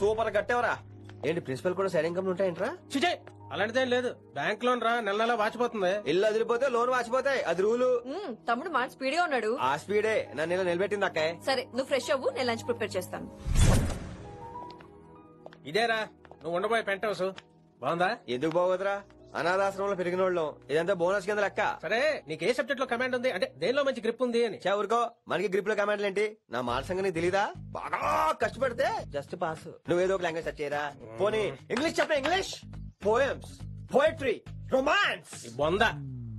Super కట్టేవరా. ఏంటి principal కూడా side income ఉంటాయంట్రా? చిచే అలాంటిదేం లేదు. బ్యాంక్ లోన్ రా నెల నెల వాచిపోతుంది. ఇల్లు అదిరిపోతే లోన్ వాచిపోతాయి, అది రూలు. తమ్ముడు మాట స్పీడ్ గా ఉన్నాడు. ఆ స్పీడే నన్ను ఇలా నిలబెట్టింది అక్కే. సరే నువ్వు ఫ్రెష్ అవ్వు, నేను లంచ్ ప్రిపేర్ చేస్తాను. ఇదేరా నువ్వు ఉండబోయే పెంట్ హౌస్. బాగుందా? ఎందుకు బాగోదురా, అనాథాశ్రమంలో పెరిగిన వాళ్ళం. ఇదంతా బోనస్ కింద లెక్క. సరే నీకు ఏ సబ్జెక్ట్ లో కమాండ్ ఉంది, అంటే దేనిలో మంచి గ్రిప్ ఉంది అని. ఊరుకో, మనకి గ్రిప్ లో కమాండ్లు ఏంటి? నా మాట సంగతి తెలీదా? బాగా కష్టపడితే జస్ట్ పాస్. నువ్వేదో ఒక లాంగ్వేజ్ సెర్చ్ చేయరా. పోనీ ఇంగ్లీష్ చెప్పే. English poems, poetry, romance. బొంద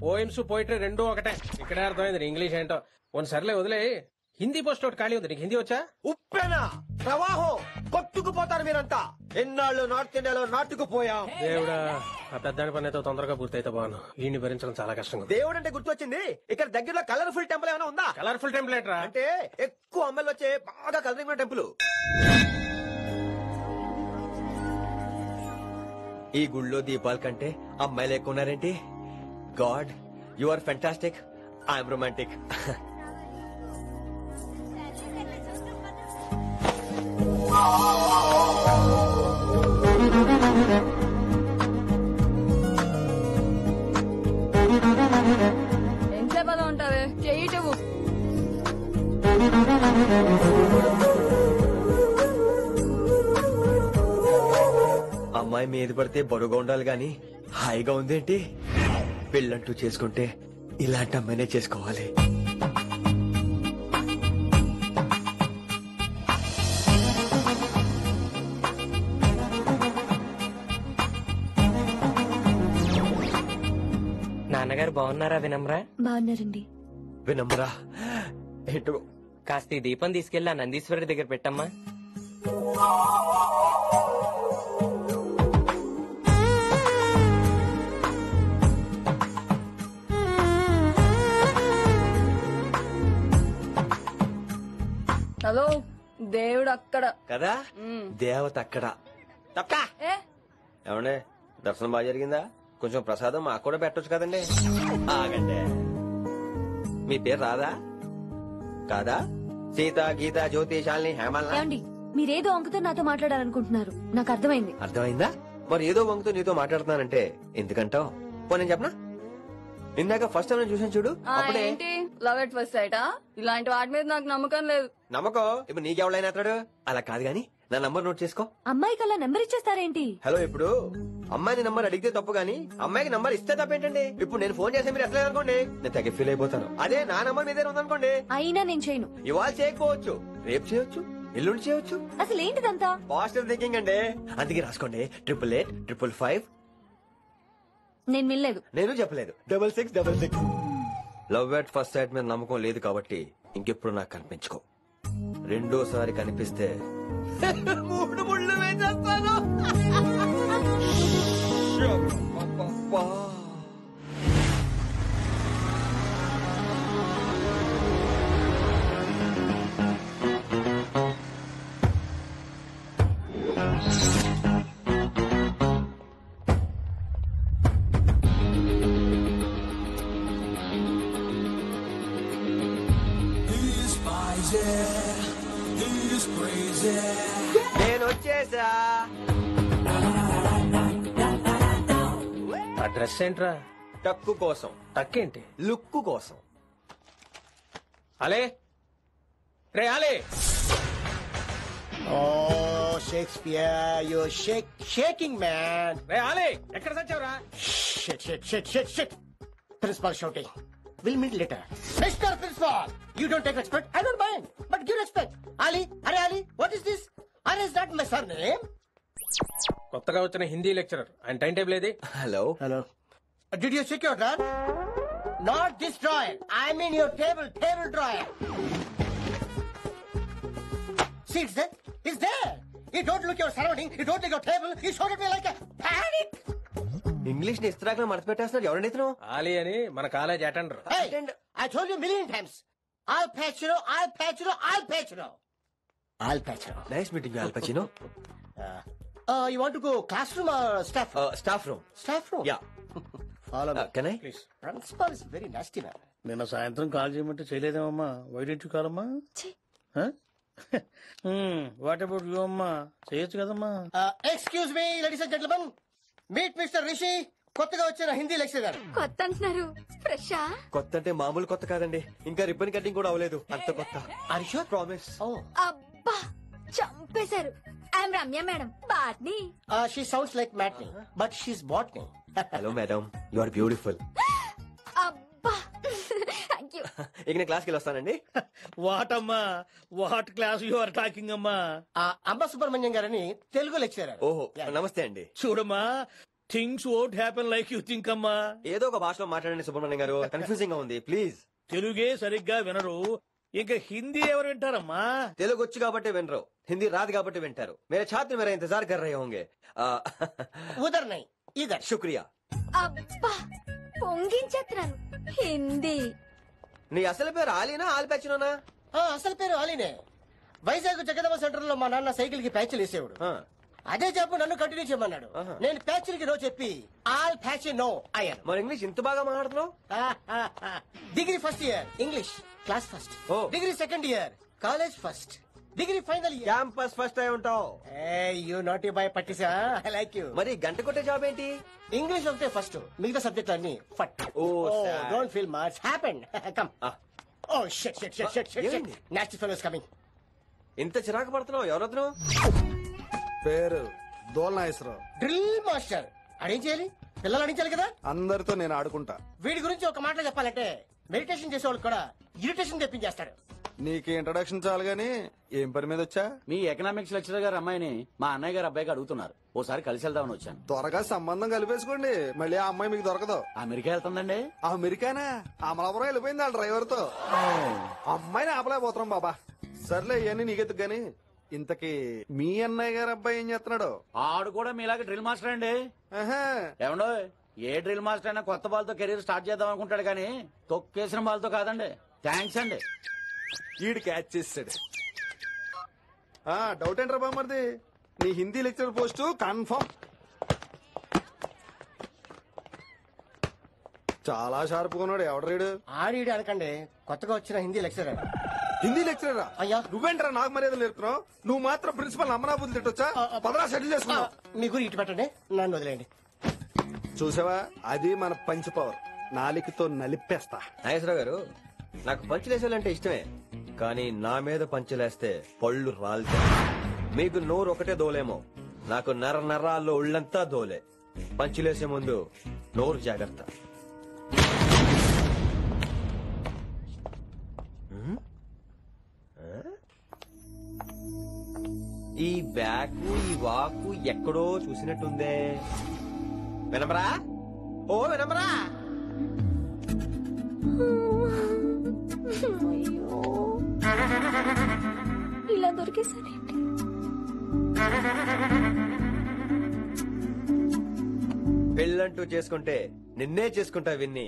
పోయిమ్స్ పోయిటరీ రెండూ ఒకటే. ఇక్కడే అర్థమైంది ఇంగ్లీష్ ఏంటో. కొన్ని సర్లే వదిలే. హిందీ పోస్ట్ ఒకటి ఖాళీ ఉంది, నీకు హిందీ వచ్చా? ఉప్పెన ప్రవాహం కొట్టుకుపోతారు మీరంతా. ఎన్నాళ్ళు నార్త్ ఇండియాలో నాటుకుపోయాం. దేవుడా, ఆ పెద్దాని పని అయితే తొందరగా పూర్తయితే బాను. వీడిని భరించడం చాలా కష్టంగా. దేవుడు అంటే గుర్తొచ్చింది, ఇక్కడ దగ్గరలో కలర్ఫుల్ టెంపుల్ ఏమైనా ఉందా? కలర్ఫుల్ టెంప్లెట్ రా. అంటే ఎక్కువ అమ్మాయిలు వచ్చే బాగా కలరింగ్ ఉన్న టెంపుల్. ఈ గుళ్ళో దీపాల కంటే అమ్మాయిలు ఎక్కువ ఉన్నారేంటి? God, you are fantastic, I'm romantic. ఎంతసేపు అలా ఉంటావే, చెయ్యి చెవు. అమ్మాయి మీద పడితే బరువుగా ఉండాలి గాని హాయిగా ఉందేంటి? పెళ్ళంటూ చేసుకుంటే ఇలాంటి అమ్మాయినే చేసుకోవాలి. నాన్నగారు బాగున్నారా వినమ్రా? బాగున్నారండి. వినమ్రా ఏంటో కాస్త ఈ దీపం తీసుకెళ్లి ఆ నందీశ్వరుడి దగ్గర పెట్టమ్మా. హలో, దేవుడు అక్కడ కదా, దేవత అక్కడ. తప్పా ఏమండే, దర్శనం బాగా జరిగిందా? కొంచెం ప్రసాదం మాకు కూడా పెట్టొచ్చు కదండి. ఆగండి, మీ పేరు రాదా? కాదా? సీత, గీత, జ్యోతి, శాలిని, హేమల్. ఏమండి, మీరేదో అంకుతో నాతో మాట్లాడాలనుకుంటున్నారు, నాకు అర్థమైంది. అర్థమైందా? మరి ఏదో వంగుతో నీతో మాట్లాడుతున్నానంటే ఎందుకంటావు? పో నేను చెప్పనా? ఇందాక ఫస్ట్ టైం నేను చూసాను చూడు, అప్పుడే. ఏంటి లవ్ ఎట్ ఫస్ట్ సైటా? ఇలాంటి వాటి మీద నాకు నమ్మకం లేదు. నమ్మకం ఇప్పుడు నీకెవడైనా అతడు? అలా కాదు గాని నా నంబర్ నోట్ చేసుకో. అమ్మాయికి అలా నెంబర్ ఇచ్చేస్తారేంటి? హలో, ఇప్పుడు అమ్మాయిని నంబర్ అడిగితే తప్పు గానీ అమ్మాయికి నంబర్ ఇస్తే తప్పేంటండి? ఇప్పుడు నేను ఫోన్ చేస్తే మీరు ఎట్లా అనుకోండి, నేను తెగ ఫీల్ అయిపోతాను. అదే నా నంబర్ మీదే ఉందనుకోండి, అయినా నేను చేయను. ఇవాళ చేయకపోవచ్చు, రేపు చేయొచ్చు, ఎల్లుండి చేయొచ్చు. అసలు ఏంటిదంతా? పాజిటివ్ థింకింగ్ అండి. అందుకే రాసుకోండి 888 నేను వినలేదు. నేను చెప్పలేదు 6666. లవ్ ఎట్ ఫస్ట్ సైట్ మీద నమ్మకం లేదు కాబట్టి ఇంకెప్పుడు నాకు కనిపించుకో. రెండోసారి కనిపిస్తే 3 ముళ్ళు వేసేస్తాను. నేను వచ్చేసా. ఆ డ్రెస్ ఏంట్రా? టక్కు కోసం. టక్కేంటి? లుక్కు కోసం. అలే రే అలే. Oh, Shakespeare, you're shaking, man. రే అలే, ఎక్కడ సచ్చావురా? Shit. Principal shouting. We'll meet later. Mr. Principal, you don't take respect. I don't mind, but give respect. Ali, what is this? Ali is not my surname. కొత్తగా వచ్చిన Hindi lecturer, ఆయన time table ఏది? Hello. Did you check your drawer? Not this drawer. I mean your table drawer. See, it's there. You don't look your surrounding. You don't look your table. You showed at me like a panic. English ని ఇస్త్రాకులో మడత పెట్టేస్తున్నాడు. ఎవరండి ఇతను? ఆలీ అని మన college attender. Hey, I told you a million times. I'll patch you. Nice meeting all పచినో. You want to go classroom or staff room? Staff room. Staff room? Yeah. Follow me. Can I? Please. Principal is very nasty man. నిన్న సాయంత్రం call చేయమంటే చేయలేదేమమ్మా? Why didn't you call అమ్మా? What about you అమ్మా? చేయొచ్చు కదమ్మా. Excuse me ladies and gentlemen, meet mister Rishi, కొత్తగా వచ్చిన Hindi lecturer. కొత్త అంటున్నారు, ఫ్రెషా? కొత్త అంటే మామూలు కొత్త కాదండి, ఇంకా రిబ్బన్ కటింగ్ కూడా అవ్వలేదు, అంత కొత్త. Are you promise. అబ్బా చంపేశారు. I'm Ramya madam, botany. She sounds like matinee but she's botany. Hello madam, you are beautiful. అబ్బా థ్యాంక్ యూ. ఇక నేను క్లాస్కి వస్తానండి. వాట్ అమ్మా, what class you are talking అమ్మా? అంబ సుబ్రహ్మణ్యం గారని తెలుగు లెక్చరర్. ఓహో నమస్తే అండి. చూడమ్మా, things won't happen like you think అమ్మా. ఏదో ఒక భాషలో మాట్లాడండి సుబ్రహ్మణ్యం గారు, కన్ఫ్యూజింగ్ గా ఉంది ప్లీజ్. తెలుగే సరిగ్గా వినరు, ఇంకా హిందీ ఎవరు వింటారమ్మా? తెలుగు వచ్చు కాబట్టి వినరు, హిందీ రాదు కాబట్టి వింటారు. మేరే ఛాత్ర మేరా ఇంతజార్ కర్ రహే హోంగే. ఉదర్ నై ఇదర్. శుక్రియా. అబ్బా పొంగించేస్తున్నాను. హిందీ. నీ అసలు పేరు ఆలీనా ఆల్పచ్చినోనా? అసలు పేరు ఆలీనే. వైజాగ్ జగదమ్మ సెంటర్ లో మా నాన్న సైకిల్ కి ప్యాచ్లు వేసేవాడు. అదే జాబ్ నన్ను కంటిన్యూ చేయమన్నాడు. నేను ప్యాచ్లకి నో చెప్పి ఆల్ ప్యాచ్ నో అయ్యాను. మరి ఇంగ్లీష్ ఇంత బాగా మాట్లాడుతున్నావు? Degree first year English class first. Oh. Degree second year college first. Degree final year campus first అయి ఉంటావు. యూ నాట్ బాయ్ పట్టిసా. I like you. మరి గంట కొట్టే జాబ్ ఏంటి? ఇంగ్లీష్ ఒకటే ఫస్ట్, మిగతా సబ్జెక్ట్ అన్ని ఫట్. sad. Don't feel much happened. Come. Oh shit shit shit shit shit. ఏమైంది? Nasty fellows coming. ఇంత చిరాకు పడుతున్నావు, ఎవరొద్దు? పేరు దోల్నాగేశ్వరరావు. Drill master. అడిం చేయాలి, పిల్లలు అడించాలి కదా. అందరితో నేను ఆడుకుంటా. వీడి గురించి ఒక మాటలో చెప్పాలంటే మెడిటేషన్ చేసేవాళ్ళు కూడా ఇరిటేషన్ తెప్పించేస్తాడు. నీకు ఇంట్రడక్షన్ చాలు గానీ ఏం పని మీద వచ్చా? మీ ఎకనామిక్స్ లెక్చరర్ గారు అమ్మాయిని మా అన్నయ్య గారు అబ్బాయికి అడుగుతున్నారు, ఓసారి కలిసి వెళ్దామని వచ్చాను. త్వరగా సంబంధం కలిపేసుకోండి, మళ్ళీ ఆ అమ్మాయి మీకు దొరకదు. అమెరికా వెళ్తుందండి. అమెరికానా? అమలాపురం వెళ్ళిపోయింది వాళ్ళ డ్రైవర్ తో. అమ్మాయిని ఆపలేకపోతున్నాం బాబా. సర్లే ఇవన్నీ నీకెత్తుకు గాని, ఇంతకీ మీ అన్నయ్య గారు అబ్బాయి ఏం చేస్తున్నాడు? ఆడు కూడా మీలాగా డ్రిల్ మాస్టర్ అండి. ఆహా. ఏమండో, ఏ డ్రిల్ మాస్టర్ అయినా కొత్త బాల్తో కెరీర్ స్టార్ట్ చేద్దాం అనుకుంటాడు కానీ తొక్కేసిన బాల్తో కాదండి. థ్యాంక్స్ అండి. ఈడు క్యాచ్ చేసాడు. డౌట్ ఏంట్రా బామ్మర్ది, నీ హిందీ లెక్చర్ పోస్ట్ కన్ఫర్మ్. చాలా షార్ప్ ఉన్నాడు. ఎవడరీడు? ఆడిడు అనకండి, కొత్తగా వచ్చిన హిందీ లెక్చరర్. హిందీ లెక్చరరా? అయ్యా. నువ్వేంట్రా నాకు మర్యాదలు నేర్పుతున్నావు? నువ్వు మాత్రం ప్రిన్సిపల్ అమ్మనాబుద్ధి తిట్టొచ్చా? పదరా సెటిల్ చేసుకున్నావు. మీ గురి ఇటు పెట్టండి, నన్ను వదిలేయండి. చూసావా, అది మన పంచ్ పవర్. నాలికతో నలిపేస్తా. నాగేశ్వరరావు గారు, నాకు పంచులేసేయాలంటే ఇష్టమే, కానీ నా మీద పంచులేస్తే పళ్ళు రాలుతాయి. మీకు నోరు ఒకటే దోలేమో, నాకు నర నరాల్లో ఒళ్ళంతా దోలే. పంచులేసే ముందు నోరు జాగ్రత్త. ఈ బ్యాకు ఈ వాకు ఎక్కడో చూసినట్టుందే. వినమరా? ఓ వినమరా? ఇలా దొరికేసారేంటి? పెళ్ళంటూ చేసుకుంటే నిన్నే చేసుకుంటా విన్ని.